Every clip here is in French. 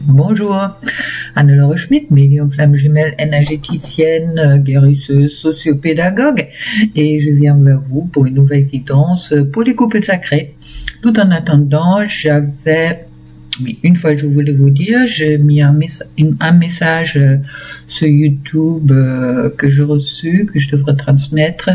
Bonjour, Anne-Laure Schmitt, médium flamme jumelle, énergéticienne, guérisseuse, sociopédagogue, et je viens vers vous pour une nouvelle guidance pour les couples sacrés. Tout en attendant, une fois je voulais vous dire, j'ai mis un message sur YouTube que j'ai reçu, que je devrais transmettre.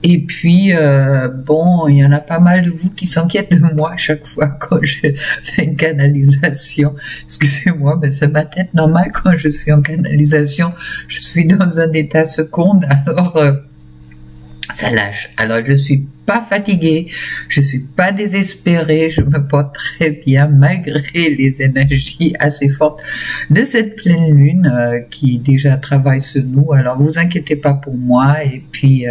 Et puis, il y en a pas mal de vous qui s'inquiètent de moi à chaque fois quand je fais une canalisation. Excusez-moi, mais c'est ma tête normale quand je suis en canalisation. Je suis dans un état seconde, alors ça lâche. Alors je suis pas fatiguée, je suis pas désespérée, je me porte très bien malgré les énergies assez fortes de cette pleine lune qui déjà travaille sur nous. Alors vous inquiétez pas pour moi, et puis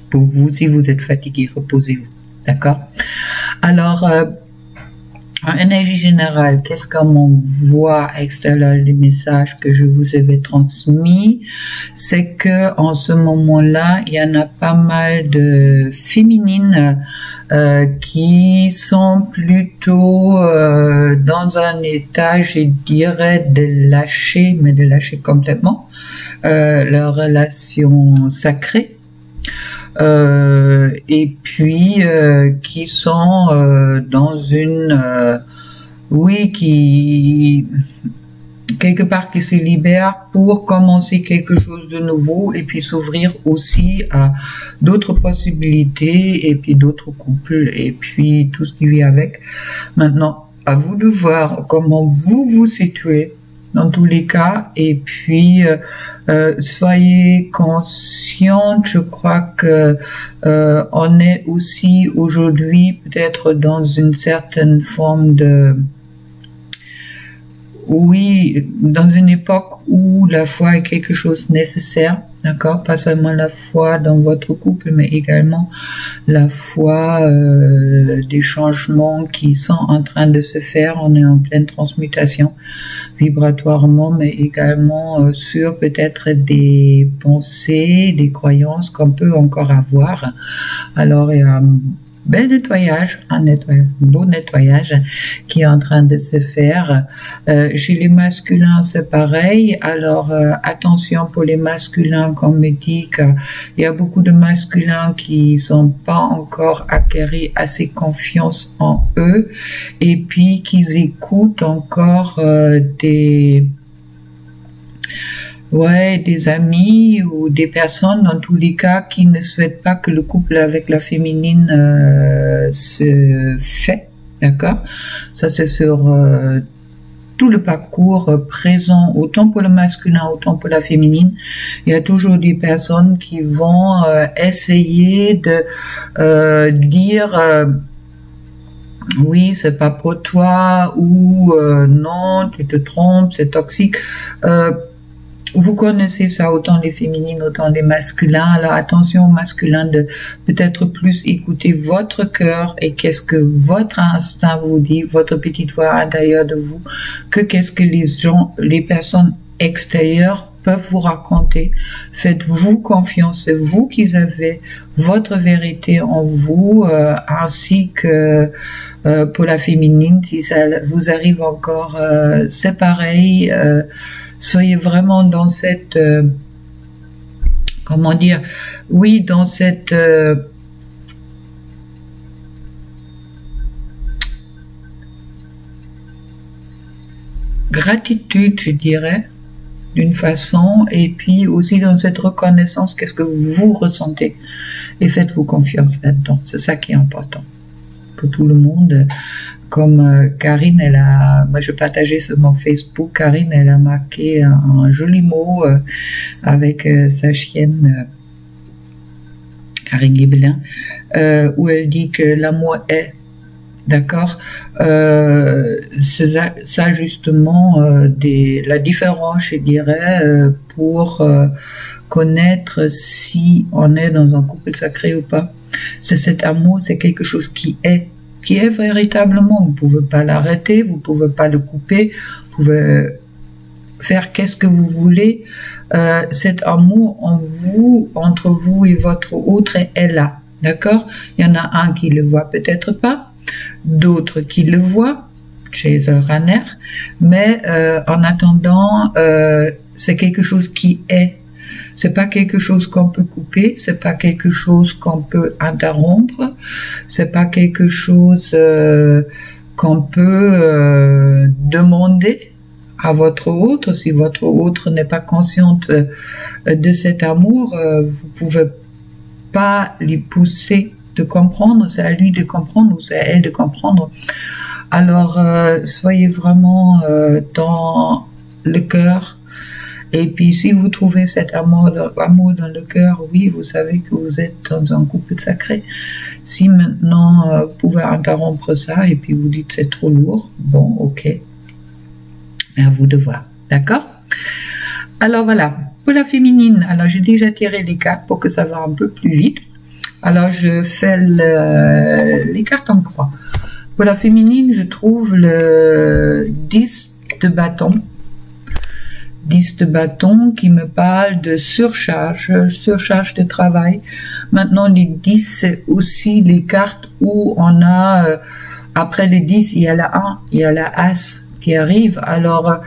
pour vous, si vous êtes fatigué, reposez-vous, d'accord? Alors en énergie générale, qu'est-ce qu'on m'envoie extérieur des messages que je vous avais transmis? C'est que en ce moment-là, il y en a pas mal de féminines qui sont plutôt dans un état, je dirais, de lâcher, mais de lâcher complètement leur relation sacrée. Et puis qui sont dans une qui quelque part qui se libèrent pour commencer quelque chose de nouveau, et puis s'ouvrir aussi à d'autres possibilités, et puis d'autres couples, et puis tout ce qui vient avec. Maintenant, à vous de voir comment vous vous situez dans tous les cas, et puis soyez consciente. Je crois que on est aussi aujourd'hui peut-être dans une certaine forme de dans une époque où la foi est quelque chose de nécessaire, d'accord? Pas seulement la foi dans votre couple, mais également la foi des changements qui sont en train de se faire. On est en pleine transmutation vibratoirement, mais également sur peut-être des pensées, des croyances qu'on peut encore avoir. Alors, il y a un beau nettoyage qui est en train de se faire. Chez les masculins, c'est pareil. Alors, attention pour les masculins, qu'on me dit qu'il y a beaucoup de masculins qui sont pas encore acquéris assez confiance en eux, et puis qu'ils écoutent encore des amis ou des personnes, dans tous les cas, qui ne souhaitent pas que le couple avec la féminine se fait, d'accord? Ça, c'est sur tout le parcours présent, autant pour le masculin, autant pour la féminine. Il y a toujours des personnes qui vont essayer de dire oui, c'est pas pour toi, ou non, tu te trompes, c'est toxique. Vous connaissez ça, autant les féminines, autant les masculins. Alors attention aux masculins de peut-être plus écouter votre cœur et qu'est-ce que votre instinct vous dit, votre petite voix intérieure de vous, que qu'est-ce que les personnes extérieures peuvent vous raconter. Faites-vous confiance, c'est vous qui avez votre vérité en vous, ainsi que pour la féminine, si ça vous arrive encore, c'est pareil. Soyez vraiment dans cette, dans cette gratitude, je dirais, d'une façon, et puis aussi dans cette reconnaissance, qu'est-ce que vous ressentez, et faites-vous confiance là-dedans. C'est ça qui est important pour tout le monde. Comme Karine, moi je partageais sur mon Facebook, Karine, elle a marqué un joli mot avec sa chienne Karine Guébelin, où elle dit que l'amour est, d'accord? C'est ça justement la différence, je dirais, pour connaître si on est dans un couple sacré ou pas. C'est cet amour, c'est quelque chose qui est véritablement. Vous pouvez pas l'arrêter, vous pouvez pas le couper, vous pouvez faire qu'est-ce que vous voulez. Cet amour en vous, entre vous et votre autre, est là, d'accord? Il y en a un qui le voit peut-être pas, d'autres qui le voient, chez un runner, mais en attendant, c'est quelque chose qui est. C'est pas quelque chose qu'on peut couper, c'est pas quelque chose qu'on peut interrompre, c'est pas quelque chose qu'on peut demander à votre autre. Si votre autre n'est pas consciente de cet amour, vous pouvez pas lui pousser de comprendre, c'est à lui de comprendre ou c'est à elle de comprendre. Alors, soyez vraiment dans le cœur. Et puis, si vous trouvez cet amour dans le cœur, oui, vous savez que vous êtes dans un couple sacré. Si maintenant, vous pouvez interrompre ça et puis vous dites c'est trop lourd, bon, ok. Mais à vous de voir, d'accord? Alors voilà, pour la féminine, alors j'ai déjà tiré les cartes pour que ça va un peu plus vite. Alors je fais les cartes en croix. Pour la féminine, je trouve le 10 de bâton. 10 de bâton qui me parle de surcharge de travail. Maintenant, les 10, c'est aussi les cartes où on a, après les 10, il y a la 1, il y a la As qui arrive. Alors,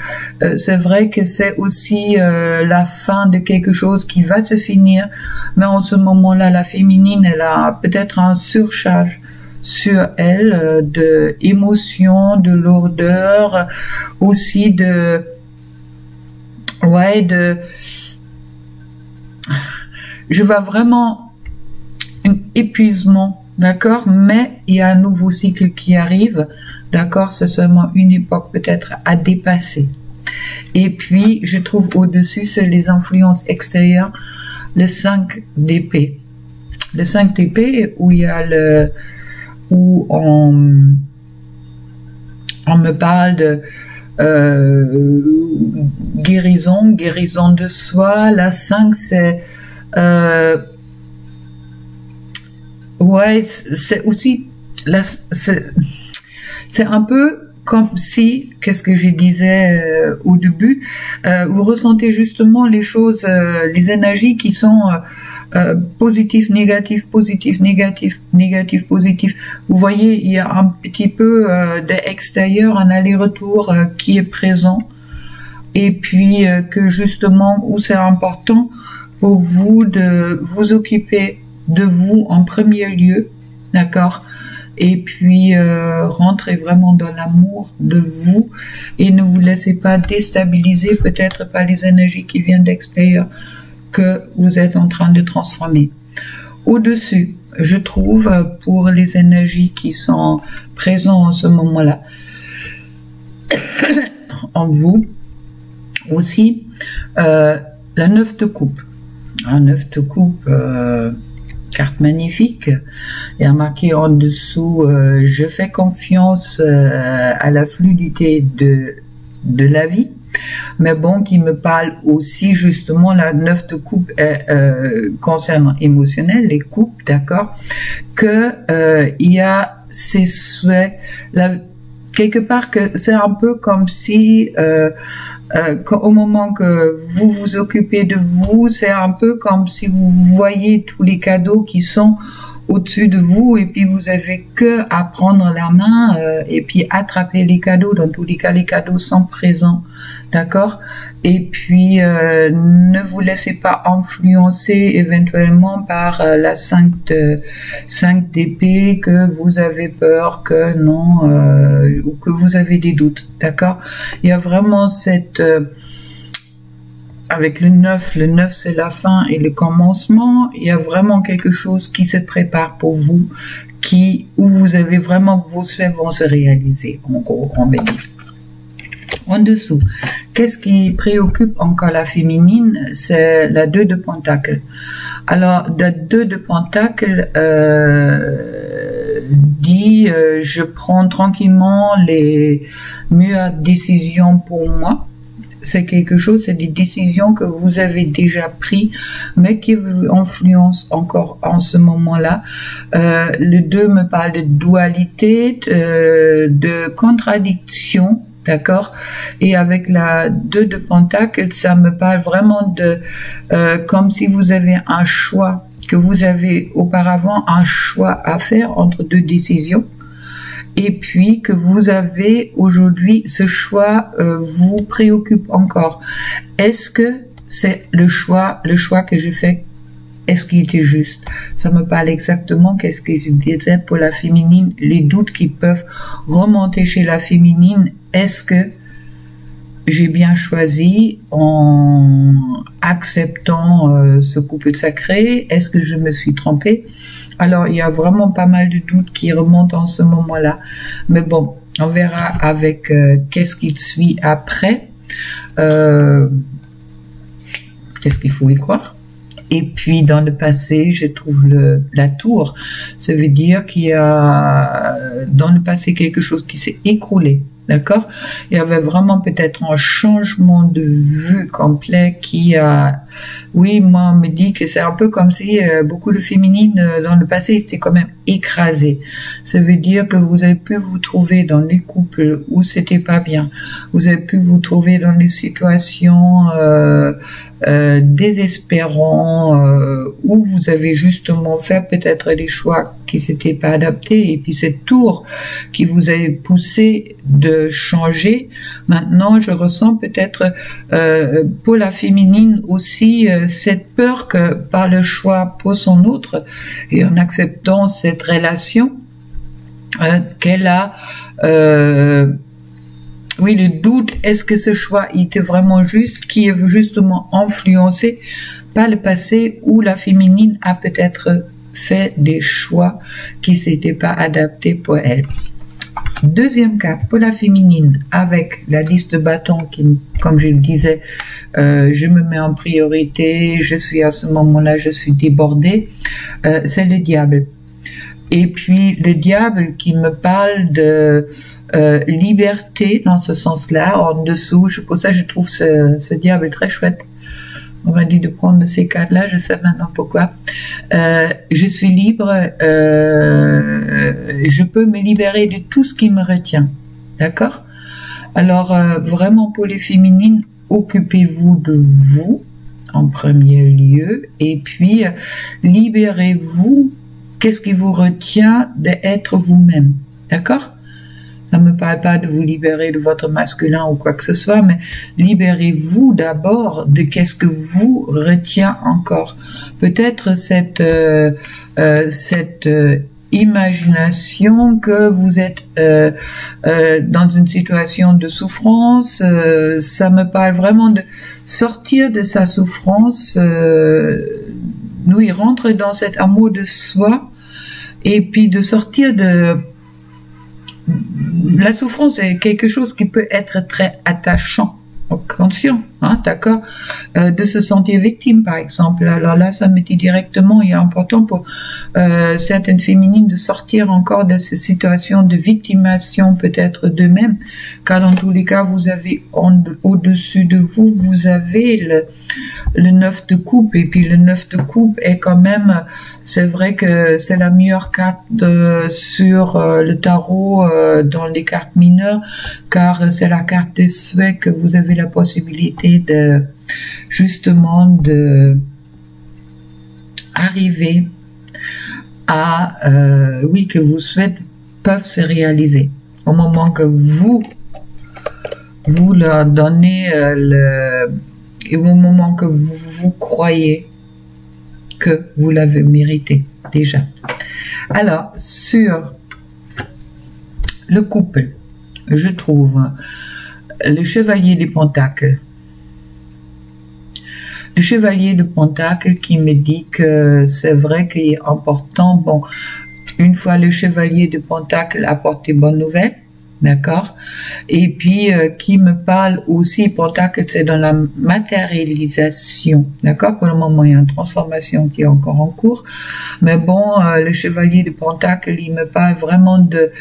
c'est vrai que c'est aussi la fin de quelque chose qui va se finir, mais en ce moment-là, la féminine, elle a peut-être un surcharge sur elle de émotions, de lourdeur, aussi de je vois vraiment un épuisement, d'accord, mais il y a un nouveau cycle qui arrive, d'accord, c'est seulement une époque peut-être à dépasser. Et puis je trouve au-dessus c'est les influences extérieures, le 5 d'épée. Le 5 d'épée où il y a où on me parle de guérison de soi. La 5 c'est c'est aussi c'est un peu comme si, qu'est-ce que je disais au début, vous ressentez justement les choses, les énergies qui sont positif, négatif, positif, négatif, négatif, positif. Vous voyez, il y a un petit peu d'extérieur, un aller-retour qui est présent. Et puis que justement, où c'est important pour vous de vous occuper de vous en premier lieu, d'accord? Et puis rentrez vraiment dans l'amour de vous et ne vous laissez pas déstabiliser peut-être par les énergies qui viennent d'extérieur que vous êtes en train de transformer. Au-dessus, je trouve pour les énergies qui sont présentes en ce moment-là en vous aussi la 9 de coupe. Un 9 de coupe, carte magnifique. Il y a marqué en dessous je fais confiance à la fluidité de la vie. Mais bon, qui me parle aussi justement, la 9 de coupe concernant émotionnel, les coupes, d'accord, que il y a ces souhaits, quelque part que c'est un peu comme si au moment que vous vous occupez de vous, c'est un peu comme si vous voyez tous les cadeaux qui sont au-dessus de vous et puis vous avez que à prendre la main et puis attraper les cadeaux. Dans tous les cas, les cadeaux sont présents, d'accord? Et puis ne vous laissez pas influencer éventuellement par la 5 d'épée, que vous avez peur, que non, ou que vous avez des doutes, d'accord? Il y a vraiment cette avec le 9 c'est la fin et le commencement. Il y a vraiment quelque chose qui se prépare pour vous, où vous avez vraiment, vos souhaits vont se réaliser, en gros, en béni. En dessous, qu'est-ce qui préoccupe encore la féminine? C'est la 2 de Pentacle. Alors, la 2 de Pentacle dit je prends tranquillement les meilleures décisions pour moi. C'est quelque chose, c'est des décisions que vous avez déjà prises, mais qui vous influencent encore en ce moment-là. Le 2 me parle de dualité, de contradiction, d'accord? Et avec la 2 de Pentacle, ça me parle vraiment de comme si vous avez un choix, que vous avez auparavant un choix à faire entre deux décisions. et puis que vous avez aujourd'hui ce choix vous préoccupe encore. Est-ce que c'est le choix que je fais? Est-ce qu'il était juste? Ça me parle exactement qu'est-ce que je disais pour la féminine, les doutes qui peuvent remonter chez la féminine. Est-ce que j'ai bien choisi en acceptant ce couple sacré? Est-ce que je me suis trompée? Alors, il y a vraiment pas mal de doutes qui remontent en ce moment-là. Mais bon, on verra avec qu'est-ce qu'il suit après. Qu'est-ce qu'il faut y croire? Et puis, dans le passé, je trouve la tour. Ça veut dire qu'il y a dans le passé quelque chose qui s'est écroulé. D'accord? Il y avait vraiment peut-être un changement de vue complet qui a... Oui, moi, on me dit que c'est un peu comme si beaucoup de féminines dans le passé étaient quand même écrasées. Ça veut dire que vous avez pu vous trouver dans les couples où c'était pas bien. Vous avez pu vous trouver dans des situations désespérantes où vous avez justement fait peut-être des choix qui s'étaient pas adaptés, et puis cette tour qui vous a poussé de changer. Maintenant, je ressens peut-être pour la féminine aussi cette peur que par le choix pour son autre et en acceptant cette relation qu'elle a, oui, le doute, est-ce que ce choix était vraiment juste, qui est justement influencé par le passé où la féminine a peut-être fait des choix qui s'étaient pas adaptés pour elle. Deuxième cas, pour la féminine, avec la liste de bâtons qui, comme je le disais, je me mets en priorité, je suis à ce moment-là, je suis débordée, c'est le diable. Et puis le diable qui me parle de liberté dans ce sens-là, en dessous, pour ça je trouve ce diable très chouette. On m'a dit de prendre ces cartes-là, je sais maintenant pourquoi. Je suis libre, je peux me libérer de tout ce qui me retient. D'accord? Alors, vraiment pour les féminines, occupez-vous de vous en premier lieu, et puis libérez-vous. Qu'est-ce qui vous retient d'être vous-même? D'accord? Ça ne me parle pas de vous libérer de votre masculin ou quoi que ce soit, mais libérez-vous d'abord de qu'est-ce que vous retient encore. Peut-être cette imagination que vous êtes dans une situation de souffrance. Ça me parle vraiment de sortir de sa souffrance. Oui, rentrer dans cet amour de soi, et puis de sortir de... La souffrance est quelque chose qui peut être très attachant, conscient, hein, d'accord, de se sentir victime, par exemple. Alors là, ça me dit directement, il est important pour certaines féminines de sortir encore de ces situations de victimisation, peut-être d'eux-mêmes, car dans tous les cas, vous avez au-dessus de vous, vous avez le 9 de coupe, et puis le 9 de coupe est quand même, c'est vrai que c'est la meilleure carte sur le tarot dans les cartes mineures, car c'est la carte des souhaits que vous avez la possibilité de justement de arriver à oui, que vos souhaits peuvent se réaliser au moment que vous leur donnez et au moment que vous croyez que vous l'avez mérité déjà. Alors sur le couple, je trouve le chevalier des pentacles. Le chevalier de pentacles qui me dit que c'est vrai qu'il est important. Bon, une fois le chevalier de pentacles apporte des bonnes nouvelles, d'accord. Et puis qui me parle aussi, pentacle, c'est dans la matérialisation, d'accord. Pour le moment, il y a une transformation qui est encore en cours, mais bon, le chevalier de pentacles, il me parle vraiment de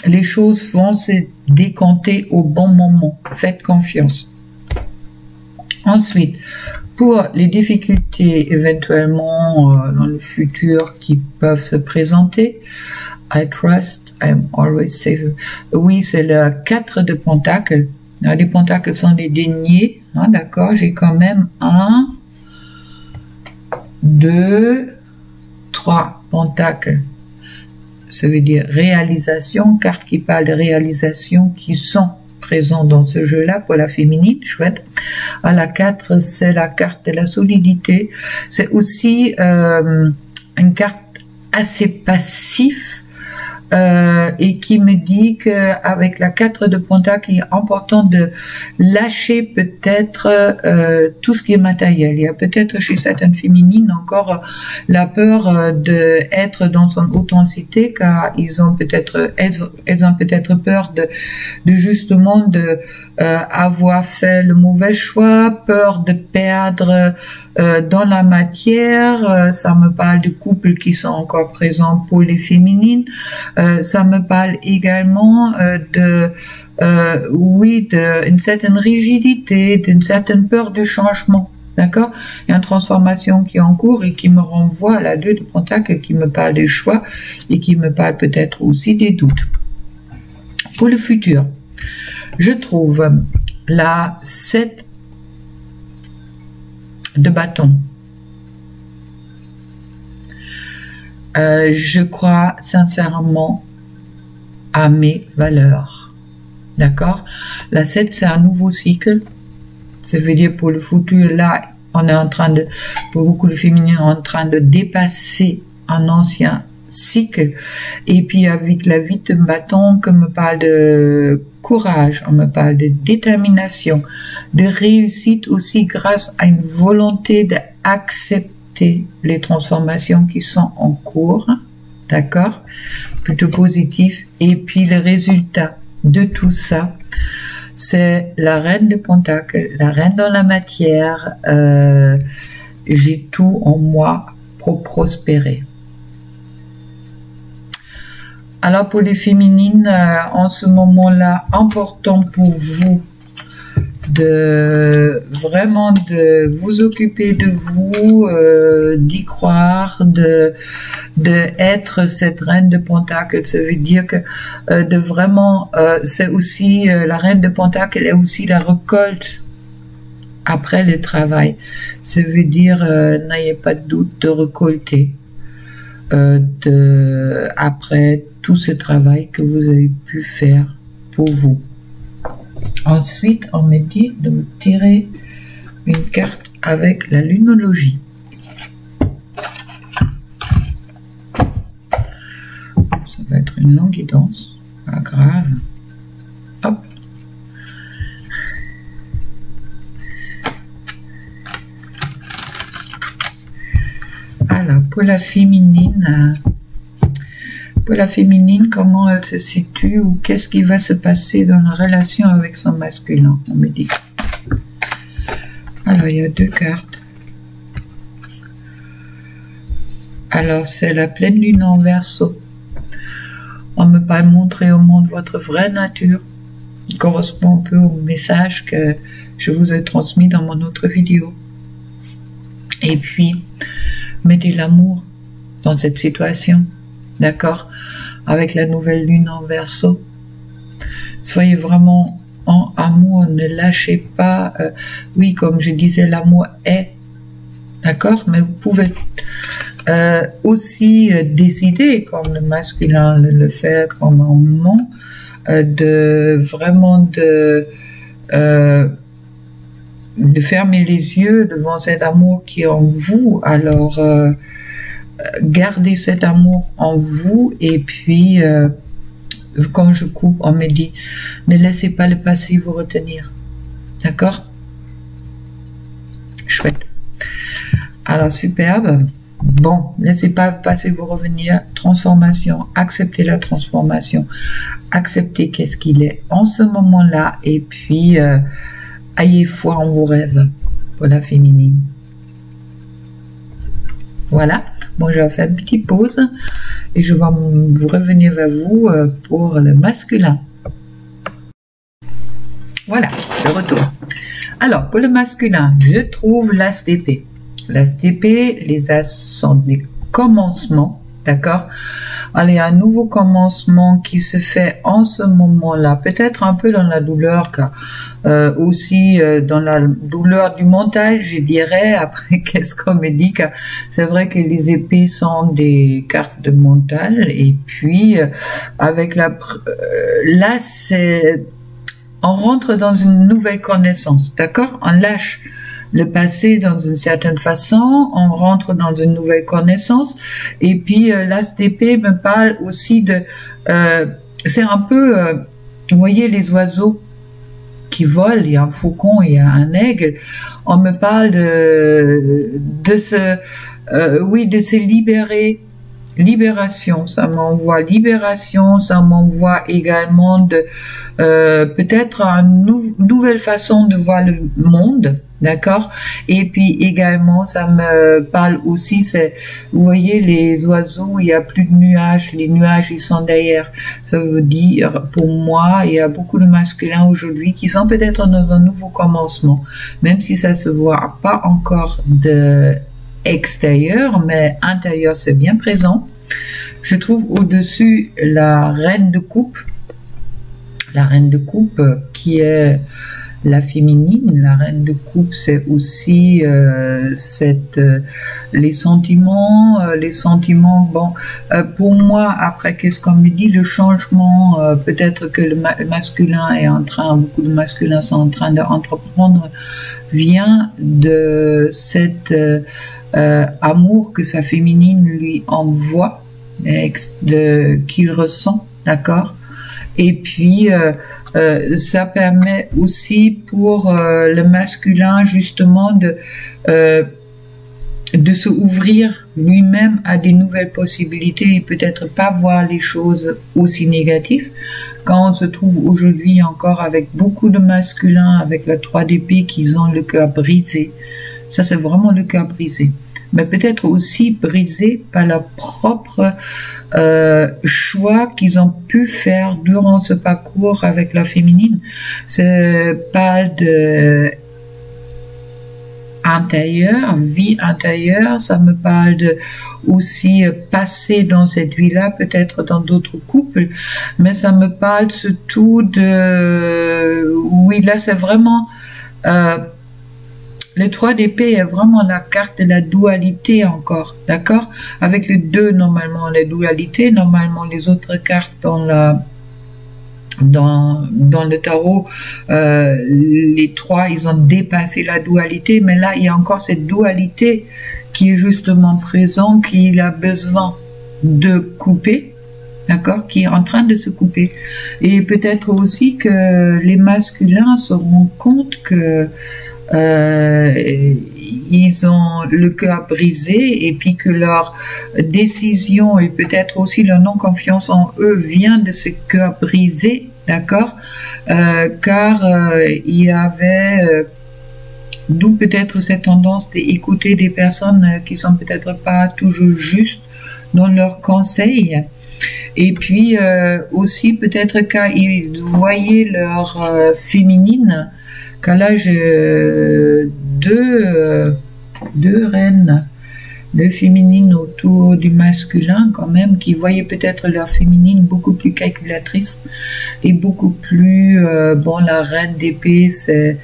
les choses vont se décanter au bon moment. Faites confiance. Ensuite, pour les difficultés éventuellement dans le futur qui peuvent se présenter, I trust, I'm always safe. Oui, c'est le 4 de pentacles. Les pentacles sont des deniers, hein, d'accord. J'ai quand même 1, 2, 3 pentacles. ça veut dire réalisation, carte qui parle de réalisation qui sont présents dans ce jeu-là pour la féminine, chouette. À la 4, c'est la carte de la solidité. C'est aussi une carte assez passive et qui me dit qu'avec la 4 de Pentacle, il est important de lâcher peut-être tout ce qui est matériel. Il y a peut-être chez certaines féminines encore la peur de être dans son authenticité, car elles ont peut-être peur de justement de avoir fait le mauvais choix, peur de perdre dans la matière. Ça me parle de couples qui sont encore présents pour les féminines. Ça me parle également d'une certaine rigidité, d'une certaine peur du changement. D'accord? Il y a une transformation qui est en cours et qui me renvoie à la 2 de Pentacle, qui me parle des choix et qui me parle peut-être aussi des doutes. Pour le futur, je trouve la 7 de bâton. Je crois sincèrement à mes valeurs. D'accord? La 7, c'est un nouveau cycle. Ça veut dire pour le futur, là, on est en train de, pour beaucoup de féminines, on est en train de dépasser un ancien cycle. Et puis avec la 8 de bâton, que me parle de courage, on me parle de détermination, de réussite aussi grâce à une volonté d'accepter les transformations qui sont en cours, d'accord, plutôt positif. Et puis le résultat de tout ça, c'est la reine de Pentacle, la reine dans la matière. J'ai tout en moi pour prospérer. Alors pour les féminines, en ce moment-là, important pour vous de vraiment de vous occuper de vous, d'y croire, de être cette reine de Pentacle. Ça veut dire que de vraiment, c'est aussi la reine de Pentacle est aussi la récolte après le travail. Ça veut dire n'ayez pas de doute de récolter après tout ce travail que vous avez pu faire pour vous. Ensuite, on me dit de me tirer une carte avec la lunologie. Ça va être une longue guidance, pas grave. Hop. Alors, pour la féminine, comment elle se situe ou qu'est-ce qui va se passer dans la relation avec son masculin, on me dit. Alors, il y a 2 cartes. Alors, c'est la pleine lune en Verseau. On me parle montrer au monde votre vraie nature. Il correspond un peu au message que je vous ai transmis dans mon autre vidéo. Et puis, mettez l'amour dans cette situation. D'accord? Avec la nouvelle lune en Verseau. Soyez vraiment en amour, ne lâchez pas. Oui, comme je disais, l'amour est. D'accord? Mais vous pouvez aussi décider, comme le masculin le fait comme un moment, de vraiment de fermer les yeux devant cet amour qui est en vous. Alors, gardez cet amour en vous et puis quand je coupe, on me dit ne laissez pas le passé vous retenir. D'accord? Chouette. Alors, superbe. Bon, laissez pas le passé vous revenir. Transformation, acceptez la transformation. Acceptez qu'est-ce qu'il est en ce moment-là et puis ayez foi en vos rêves pour la féminine. Voilà. Bon, je vais faire une petite pause et je vais vous revenir vers vous pour le masculin. Voilà, le retour. Alors, pour le masculin, je trouve l'as d'épée. L'as d'épée, les as sont des commencements, D'accord? Allez, un nouveau commencement qui se fait en ce moment-là, peut-être un peu dans la douleur, car aussi dans la douleur du mental, je dirais. Après, qu'est-ce qu'on me dit? Car c'est vrai que les épées sont des cartes de mental, et puis avec là, c'est on rentre dans une nouvelle connaissance, d'accord? On lâche le passé dans une certaine façon, on rentre dans une nouvelle connaissance, et puis l'as d'épée me parle aussi de, c'est un peu, vous voyez les oiseaux qui volent, il y a un faucon, il y a un aigle, on me parle de se libérer. Libération, ça m'envoie libération, ça m'envoie également de peut-être une nouvelle façon de voir le monde, d'accord? Et puis également, ça me parle aussi, c'est, vous voyez les oiseaux, il y a plus de nuages, les nuages ils sont derrière. Ça veut dire, pour moi, il y a beaucoup de masculins aujourd'hui qui sont peut-être dans un nouveau commencement, même si ça se voit pas encore de extérieur, mais intérieur c'est bien présent. Je trouve au-dessus la reine de coupe qui est la féminine. La reine de coupe, c'est aussi les sentiments. Bon, pour moi, après, qu'est-ce qu'on me dit, le changement, peut-être que le masculin est en train, beaucoup de masculins sont en train d'entreprendre, vient de cet amour que sa féminine lui envoie, qu'il ressent, d'accord? Et puis ça permet aussi pour le masculin justement de se ouvrir lui-même à des nouvelles possibilités et peut-être pas voir les choses aussi négatives. Quand on se trouve aujourd'hui encore avec beaucoup de masculins avec la 3 d'épée qui ont le cœur brisé, ça c'est vraiment le cœur brisé. Mais peut-être aussi brisé par leur propre choix qu'ils ont pu faire durant ce parcours avec la féminine. C'est pas de intérieur, vie intérieure, ça me parle de aussi passer dans cette vie-là, peut-être dans d'autres couples, mais ça me parle surtout de, oui, là c'est vraiment le 3 d'épée est vraiment la carte de la dualité encore, d'accord? Avec le 2, normalement, la dualité, normalement, les autres cartes dans le tarot, les 3, ils ont dépassé la dualité, mais là, il y a encore cette dualité qui est justement présente, qu'il a besoin de couper, d'accord, qui est en train de se couper. Et peut-être aussi que les masculins se rendent compte que ils ont le cœur brisé et puis que leur décision et peut-être aussi leur non-confiance en eux vient de ce cœur brisé, d'accord, car il y avait d'où peut-être cette tendance d'écouter des personnes qui sont peut-être pas toujours justes dans leurs conseils. Et puis aussi peut-être quand ils voyaient leur féminine, car là j'ai deux reines, le féminine autour du masculin quand même, qui voyaient peut-être leur féminine beaucoup plus calculatrice et beaucoup plus, bon, la reine d'épée c'est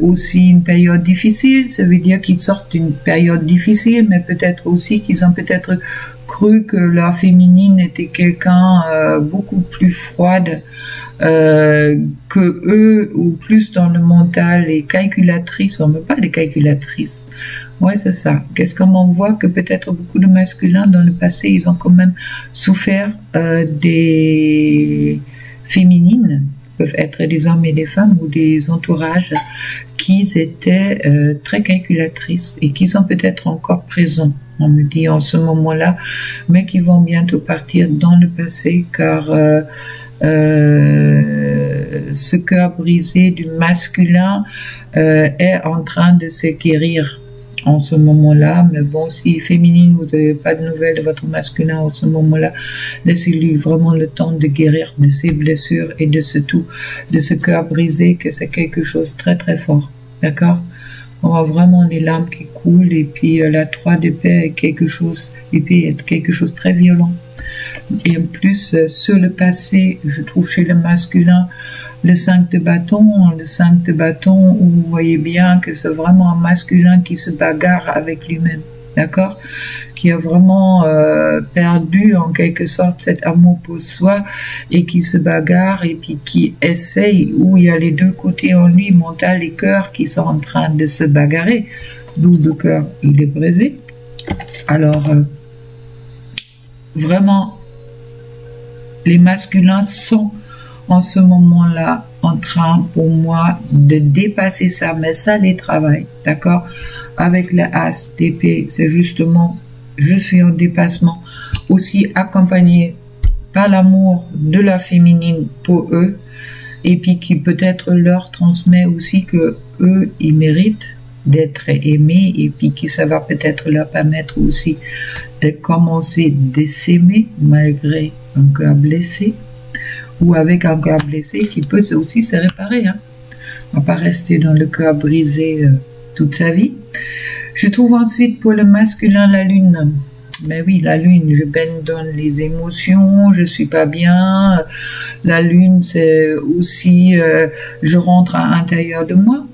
aussi une période difficile, ça veut dire qu'ils sortent d'une période difficile, mais peut-être aussi qu'ils ont peut-être cru que leur féminine était quelqu'un beaucoup plus froide que eux, ou plus dans le mental, les calculatrices, on ne veut pas les calculatrices. Ouais, c'est ça. Qu'est-ce qu'on voit que peut-être beaucoup de masculins dans le passé, ils ont quand même souffert des féminines, peuvent être des hommes et des femmes ou des entourages qui étaient très calculatrices et qui sont peut-être encore présents, on me dit en ce moment-là, mais qui vont bientôt partir dans le passé, car ce cœur brisé du masculin est en train de se guérir en ce moment-là. Mais bon, si féminine, vous n'avez pas de nouvelles de votre masculin en ce moment-là, laissez-lui vraiment le temps de guérir de ses blessures et de ce tout, de ce cœur brisé, que c'est quelque chose de très très fort, d'accord? On voit vraiment les larmes qui coulent, et puis la 3 d'épée est quelque chose, l'épée est quelque chose de très violent. Et en plus, sur le passé, je trouve chez le masculin, le 5 de bâton, où vous voyez bien que c'est vraiment un masculin qui se bagarre avec lui-même, d'accord, qui a vraiment perdu en quelque sorte cet amour pour soi et qui se bagarre et puis qui essaye, où il y a les deux côtés en lui, mental et cœur, qui sont en train de se bagarrer, d'où le cœur il est brisé. Alors vraiment, les masculins sont en ce moment-là en train, pour moi, de dépasser ça, mais ça les travaille, d'accord? Avec le as d'épée, c'est justement, je suis en dépassement, aussi accompagné par l'amour de la féminine pour eux, et puis qui peut-être leur transmet aussi que eux, ils méritent d'être aimés, et puis que ça va peut-être leur permettre aussi de commencer de s'aimer malgré un cœur blessé, ou avec un cœur blessé qui peut aussi se réparer. Hein. On va pas rester dans le cœur brisé toute sa vie. Je trouve ensuite pour le masculin la lune. Mais oui, la lune, je baigne dans les émotions, je suis pas bien. La lune, c'est aussi, je rentre à l'intérieur de moi.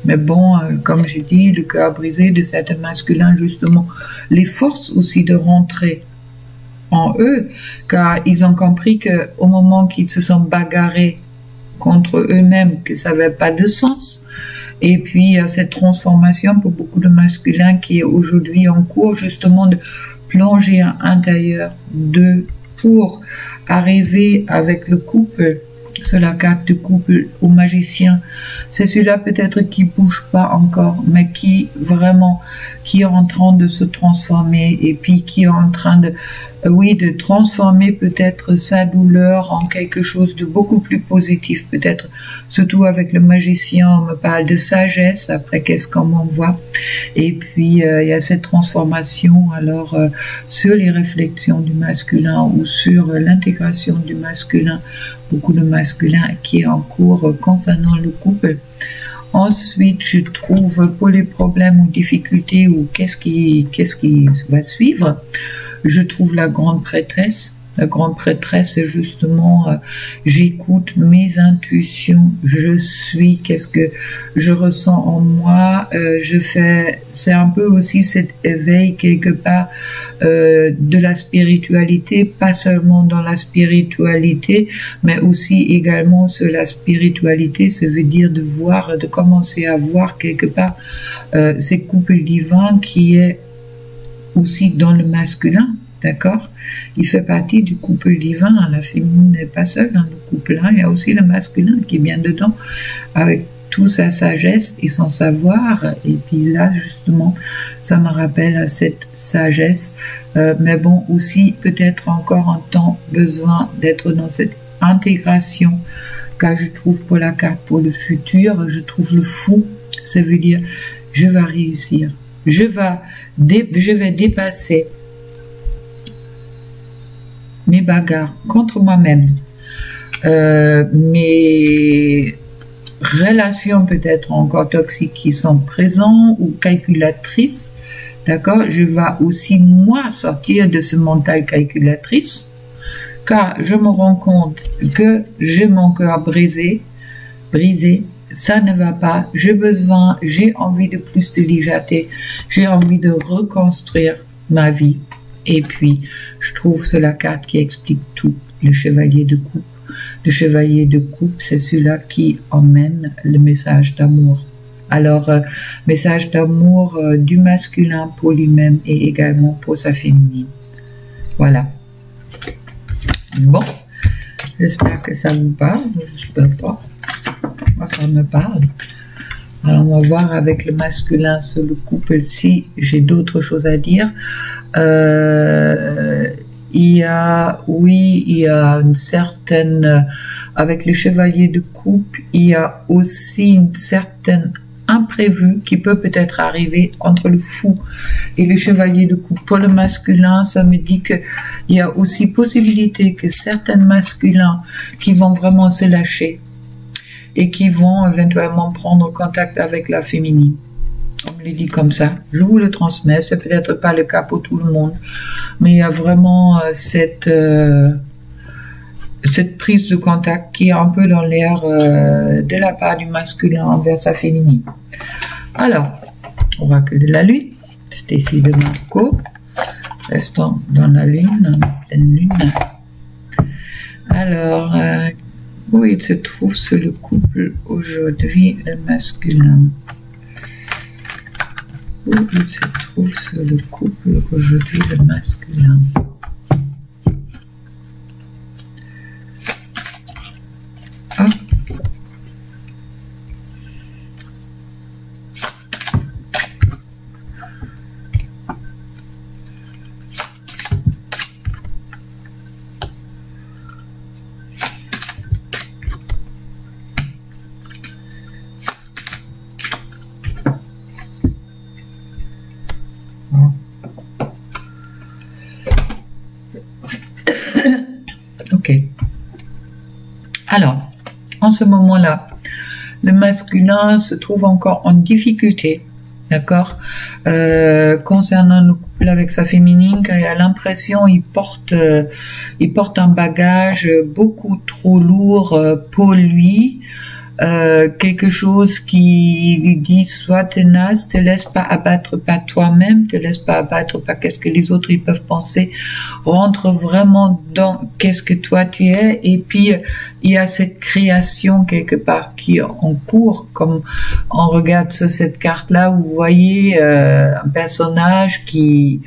Mais bon, comme j'ai dit, le cœur brisé de certains masculins, justement, les force aussi de rentrer en eux, car ils ont compris que au moment qu'ils se sont bagarrés contre eux-mêmes, que ça n'avait pas de sens. Et puis cette transformation pour beaucoup de masculins qui est aujourd'hui en cours, justement de plonger à l'intérieur d'eux pour arriver avec le couple. C'est la carte de couple au magicien. C'est celui-là peut-être qui bouge pas encore, mais qui vraiment, qui est en train de se transformer, et puis qui est en train de, oui, de transformer peut-être sa douleur en quelque chose de beaucoup plus positif, peut-être, surtout avec le magicien, on me parle de sagesse, après qu'est-ce qu'on m'envoie, et puis il y a cette transformation, alors sur les réflexions du masculin ou sur l'intégration du masculin, beaucoup de masculin qui est en cours concernant le couple. Ensuite, je trouve pour les problèmes ou difficultés ou qu'est-ce qui va suivre, je trouve la grande prêtresse. La grande prêtresse, c'est justement, j'écoute mes intuitions, je suis, qu'est-ce que je ressens en moi, je fais, c'est un peu aussi cet éveil quelque part de la spiritualité, pas seulement dans la spiritualité, mais aussi également sur la spiritualité, ça veut dire de voir, de commencer à voir quelque part ces couples divins qui est aussi dans le masculin. D'accord? Il fait partie du couple divin. La féminine n'est pas seule dans le couple. Il y a aussi le masculin qui est bien dedans, avec toute sa sagesse et son savoir. Et puis là, justement, ça me rappelle à cette sagesse. Mais bon, aussi, peut-être encore un temps besoin d'être dans cette intégration. Car je trouve pour la carte pour le futur, je trouve le fou. Ça veut dire, je vais réussir. Je vais dépasser mes bagarres contre moi-même, mes relations peut-être encore toxiques qui sont présentes ou calculatrices, d'accord, je vais aussi moi sortir de ce mental calculatrice, car je me rends compte que j'ai mon cœur brisé, ça ne va pas, j'ai envie de plus de légèreté, j'ai envie de reconstruire ma vie. Et puis, je trouve c'est la carte qui explique tout, le chevalier de coupe. Le chevalier de coupe, c'est celui-là qui emmène le message d'amour. Alors, message d'amour du masculin pour lui-même et également pour sa féminine. Voilà. Bon, j'espère que ça vous parle, j'espère pas. Moi, ça me parle. Alors, on va voir avec le masculin sur le couple si j'ai d'autres choses à dire. Il y a une certaine, avec les chevaliers de coupe, il y a aussi une certaine imprévue qui peut peut-être arriver entre le fou et le chevalier de coupe. Pour le masculin, ça me dit que il y a aussi possibilité que certains masculins qui vont vraiment se lâcher et qui vont éventuellement prendre contact avec la féminine. On me l'a dit comme ça. Je vous le transmets. C'est peut-être pas le cas pour tout le monde, mais il y a vraiment cette prise de contact qui est un peu dans l'air de la part du masculin envers sa féminine. Alors, oracle de la lune, c'est ici de Marco. Restons dans la lune, dans la pleine lune. Alors, où il se trouve sur le couple aujourd'hui, le masculin? Où il se trouve sur le couple aujourd'hui, le masculin? Hop. Ok. Alors, en ce moment-là, le masculin se trouve encore en difficulté, d'accord, concernant le couple avec sa féminine, car il a l'impression il porte un bagage beaucoup trop lourd pour lui. Quelque chose qui lui dit sois tenace, te laisse pas abattre par toi-même, te laisse pas abattre par qu'est-ce que les autres ils peuvent penser, rentre vraiment dans qu'est-ce que toi tu es. Et puis il y a cette création quelque part qui est en cours, comme on regarde sur cette carte là, vous voyez un personnage qui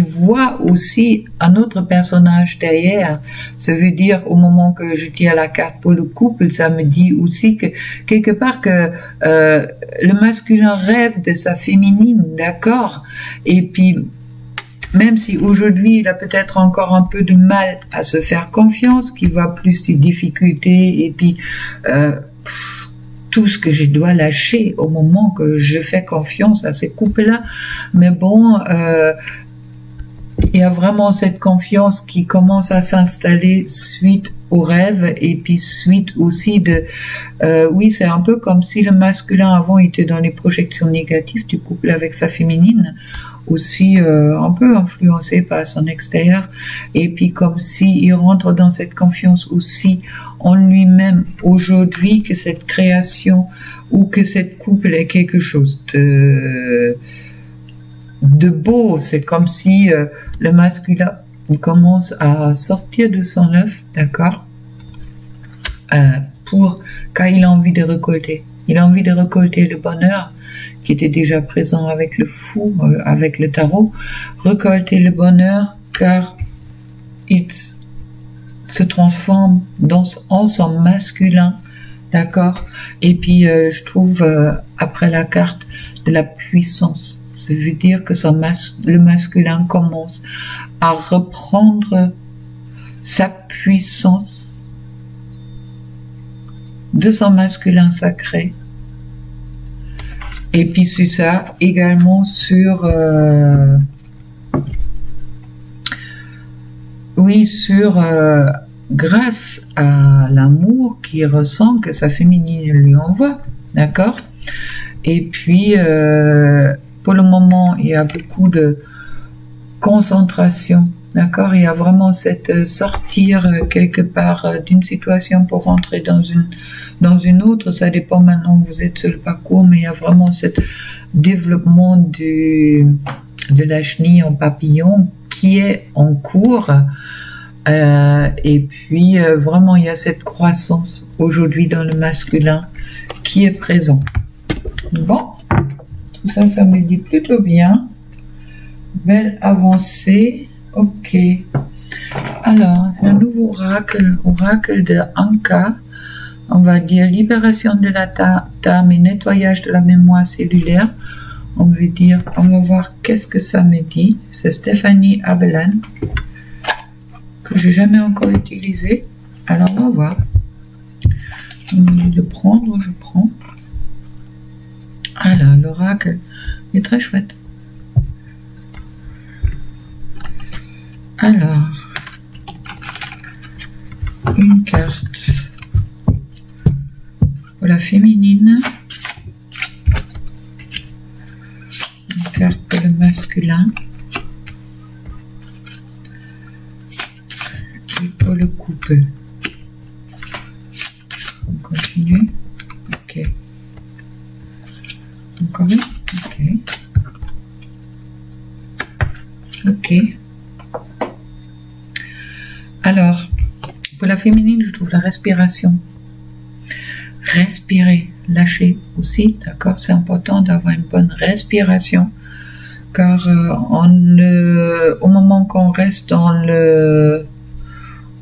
voit aussi un autre personnage derrière. Ça veut dire, au moment que je tire la carte pour le couple, ça me dit aussi que, quelque part, que le masculin rêve de sa féminine, d'accord? Et puis, même si aujourd'hui, il a peut-être encore un peu de mal à se faire confiance, qu'il voit plus de difficultés, et puis tout ce que je dois lâcher au moment que je fais confiance à ces couples-là. Mais bon, il y a vraiment cette confiance qui commence à s'installer suite au rêve, et puis suite aussi de... oui, c'est un peu comme si le masculin avant était dans les projections négatives du couple avec sa féminine, aussi un peu influencé par son extérieur, et puis comme si il rentre dans cette confiance aussi en lui-même aujourd'hui, que cette création ou que cette couple est quelque chose de beau. C'est comme si le masculin commence à sortir de son œuf, d'accord, car il a envie de récolter. Il a envie de récolter le bonheur qui était déjà présent avec le fou, avec le tarot. Récolter le bonheur car il se transforme en son masculin, d'accord. Et puis je trouve après la carte de la puissance. Ça veut dire que le masculin commence à reprendre sa puissance de son masculin sacré. Et puis c'est ça également sur... grâce à l'amour qu'il ressent que sa féminine lui envoie, d'accord. Et puis... pour le moment, il y a beaucoup de concentration, d'accord. Il y a vraiment cette sortir quelque part d'une situation pour rentrer dans une autre. Ça dépend maintenant où vous êtes sur le parcours, mais il y a vraiment cet développement de la chenille en papillon qui est en cours. Et puis vraiment, il y a cette croissance aujourd'hui dans le masculin qui est présent. Bon. Tout ça, ça me dit plutôt bien. Belle avancée. Ok. Alors, un nouveau oracle de Anka. On va dire libération de la dame et nettoyage de la mémoire cellulaire. On va voir qu'est-ce que ça me dit. C'est Stéphanie Abelan, que j'ai jamais encore utilisé. Alors, on va voir. De prendre, je prends. Alors, l'oracle est très chouette. Alors, une carte Pour la féminine, une carte pour le masculin. Et pour le couple. On continue. Ok. Encore une. Ok. Ok. Alors, pour la féminine, je trouve la respiration. Respirer, lâcher aussi, d'accord? C'est important d'avoir une bonne respiration, car au moment qu'on reste dans le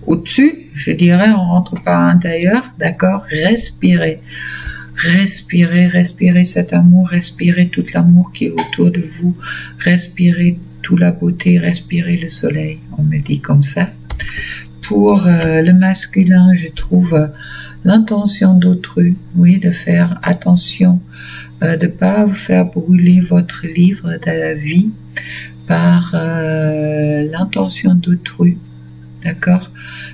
au-dessus, je dirais, on rentre par l'intérieur, d'accord? Respirer. Respirez, respirez cet amour, respirez tout l'amour qui est autour de vous, respirez toute la beauté, respirez le soleil, on me dit comme ça. Pour le masculin, je trouve l'intention d'autrui, oui, de faire attention, de ne pas vous faire brûler votre livre de la vie par l'intention d'autrui. D'accord?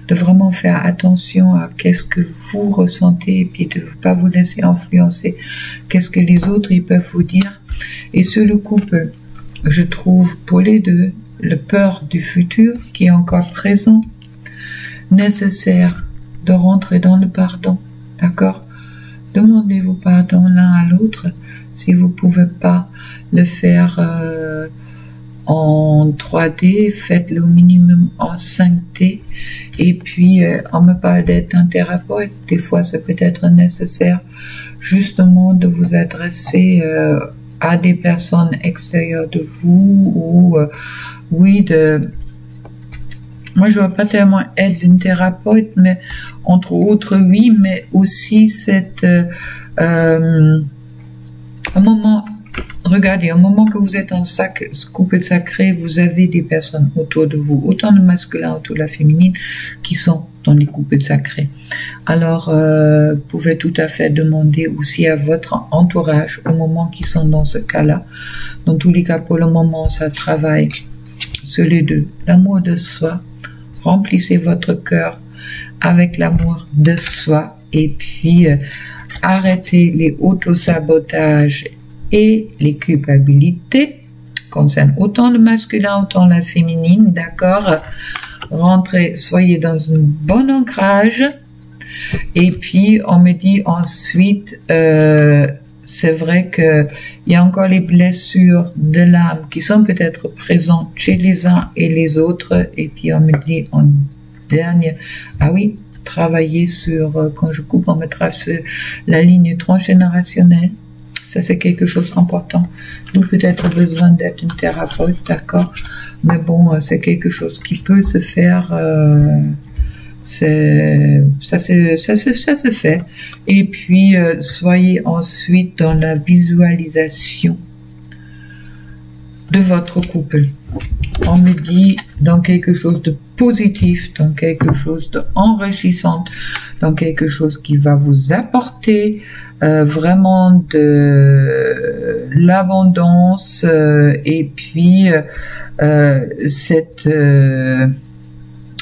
De vraiment faire attention à qu'est-ce que vous ressentez et puis de ne pas vous laisser influencer. Qu'est-ce que les autres ils peuvent vous dire. Et sur le couple, je trouve pour les deux, le peur du futur qui est encore présent, nécessaire de rentrer dans le pardon. D'accord? Demandez-vous pardon l'un à l'autre. Si vous ne pouvez pas le faire en 3D, faites-le au minimum en 5D. Et puis, on me parle d'être un thérapeute. Des fois, c'est peut-être nécessaire justement de vous adresser à des personnes extérieures de vous ou, oui, moi, je ne vois pas tellement être une thérapeute, mais entre autres, oui, mais aussi au moment... Regardez, au moment que vous êtes en couple sacré, vous avez des personnes autour de vous, autant le masculin autour de la féminine, qui sont dans les couples sacrés. Alors, vous pouvez tout à fait demander aussi à votre entourage, au moment qu'ils sont dans ce cas-là. Dans tous les cas, pour le moment, ça travaille sur les deux. L'amour de soi, remplissez votre cœur avec l'amour de soi, et puis arrêtez les autosabotages et les culpabilités, concernent autant le masculin, autant la féminine, d'accord? Rentrez, soyez dans un bon ancrage, et puis on me dit ensuite, c'est vrai que il y a encore les blessures de l'âme qui sont peut-être présentes chez les uns et les autres, et puis on me dit en dernier, ah oui, travailler sur, quand je coupe, on me travaille sur la ligne transgénérationnelle. Ça, c'est quelque chose d'important. D'où peut-être besoin d'être une thérapeute, d'accord? Mais bon, c'est quelque chose qui peut se faire. Ça se fait. Et puis, soyez ensuite dans la visualisation de votre couple. On me dit dans quelque chose de positif, dans quelque chose d'enrichissant, dans quelque chose qui va vous apporter vraiment de l'abondance, et puis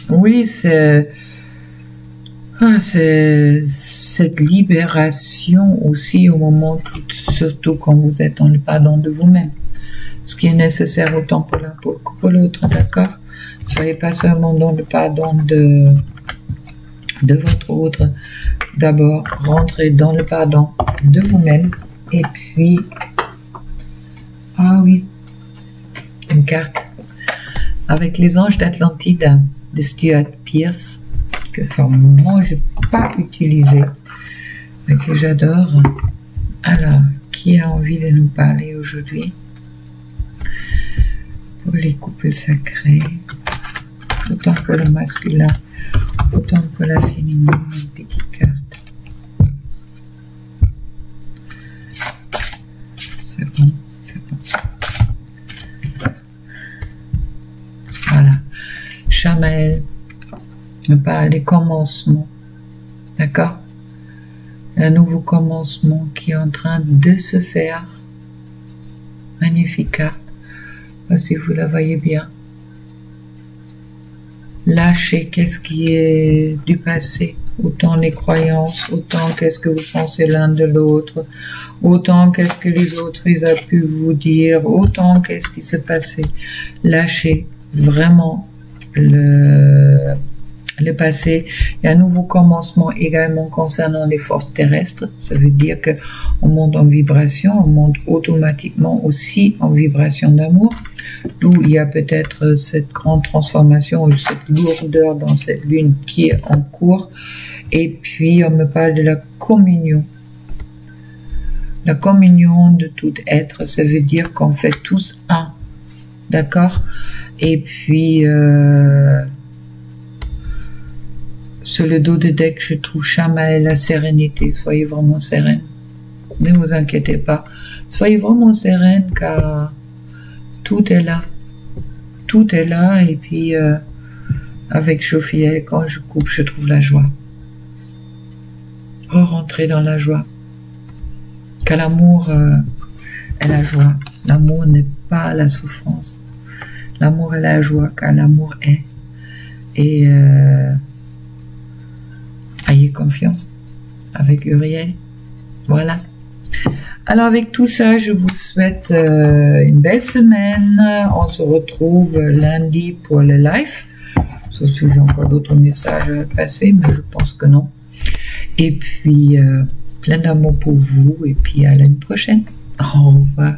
oui, c'est cette libération aussi au moment, surtout quand vous êtes dans le pardon de vous-même. Ce qui est nécessaire autant pour l'un que pour l'autre, d'accord? Soyez pas seulement dans le pardon de votre autre. D'abord, rentrez dans le pardon de vous-même. Et puis, ah oui, une carte avec les anges d'Atlantide de Stuart Pearce, que moi je n'ai pas utilisé, mais que j'adore. Alors, qui a envie de nous parler aujourd'hui? Pour les couples sacrés, autant pour le masculin, autant pour la féminine, une petite carte. C'est bon, c'est bon. Voilà. Chamaël me parle des commencements. D'accord? Un nouveau commencement qui est en train de se faire. Magnifique carte. Si vous la voyez bien. Lâchez qu'est-ce qui est du passé. autant les croyances, autant qu'est-ce que vous pensez l'un de l'autre, autant qu'est-ce que les autres ils ont pu vous dire, autant qu'est-ce qui s'est passé. Lâchez vraiment le passé. Il y a un nouveau commencement également concernant les forces terrestres. Ça veut dire que on monte en vibration, on monte automatiquement aussi en vibration d'amour. D'où il y a peut-être cette grande transformation ou cette lourdeur dans cette lune qui est en cours. Et puis on me parle de la communion. La communion de tout être, ça veut dire qu'on fait tous un. D'accord? Et puis sur le dos de deck, je trouve Shama et la sérénité. Soyez vraiment sereine. Ne vous inquiétez pas. Soyez vraiment sereine car tout est là. Tout est là et puis avec Jophiel, quand je coupe, je trouve la joie. Re-rentrer dans la joie. Car l'amour est la joie. L'amour n'est pas la souffrance. L'amour est la joie car l'amour est. Et ayez confiance avec Uriel. Voilà. Alors avec tout ça, je vous souhaite une belle semaine. On se retrouve lundi pour le live. Sauf si j'ai encore d'autres messages à passer, mais je pense que non. Et puis, plein d'amour pour vous. Et puis à l'année prochaine. Au revoir.